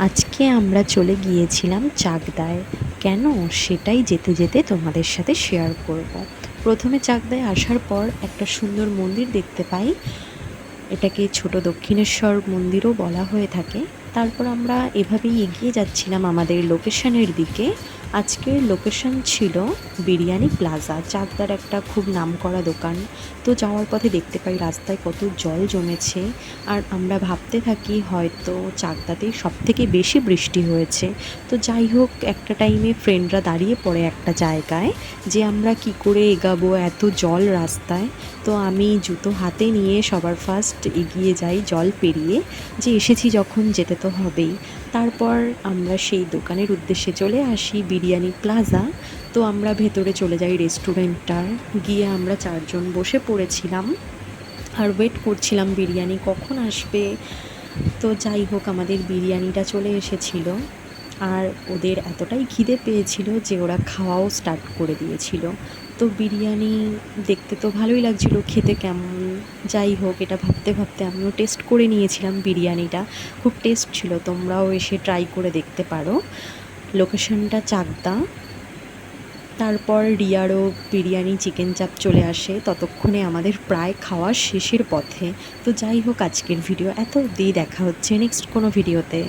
আজকে আমরা চলে গিয়েছিলাম চাকদায়। কেন সেটাই যেতে যেতে তোমাদের সাথে শেয়ার করব। প্রথমে চাকদায় আসার পর একটা সুন্দর মন্দির দেখতে পাই, এটাকে ছোট দক্ষিণেশ্বর মন্দিরও বলা হয়ে থাকে। তারপর আমরা এভাবেই এগিয়ে যাচ্ছিলাম আমাদের লোকেশনের দিকে। আজকের লোকেশন ছিল বিরিয়ানি প্লাজা, চাকদার একটা খুব নামকরা দোকান। তো যাওয়ার পথে দেখতে পাই রাস্তায় কত জল জমেছে, আর আমরা ভাবতে থাকি হয়তো চাকদাতেই সবথেকে বেশি বৃষ্টি হয়েছে। তো যাই হোক, একটা টাইমে ফ্রেন্ডরা দাঁড়িয়ে পড়ে একটা জায়গায় যে আমরা কি করে এগাবো, এত জল রাস্তায়। তো আমি জুতো হাতে নিয়ে সবার ফার্স্ট এগিয়ে যাই জল পেরিয়ে, যে এসেছি যখন যেতে তো হবেই। তারপর আমরা সেই দোকানের উদ্দেশ্যে চলে আসি, বিরিয়ানি প্লাজা। তো আমরা ভেতরে চলে যাই রেস্টুরেন্টটার, গিয়ে আমরা চারজন বসে পড়েছিলাম আর ওয়েট করছিলাম বিরিয়ানি কখন আসবে। তো যাই হোক, আমাদের বিরিয়ানিটা চলে এসেছিল, আর ওদের এতটাই খিদে পেয়েছিল যে ওরা খাওয়াও স্টার্ট করে দিয়েছিল। তো বিরিয়ানি দেখতে তো ভালোই লাগছিল, খেতে কেমন। যাই হোক, এটা ভাবতে ভাবতে আমিও টেস্ট করে নিয়েছিলাম বিরিয়ানিটা, খুব টেস্ট ছিল। তোমরাও এসে ট্রাই করে দেখতে পারো। লোকেশনটা চাকদা। তারপর রিয়ারও বিরিয়ানি চিকেন চাপ চলে আসে, ততক্ষণে আমাদের প্রায় খাওয়া শেষের পথে। তো যাই হোক, আজকের ভিডিও এত অবধি, দেখা হচ্ছে নেক্সট কোনো ভিডিওতে।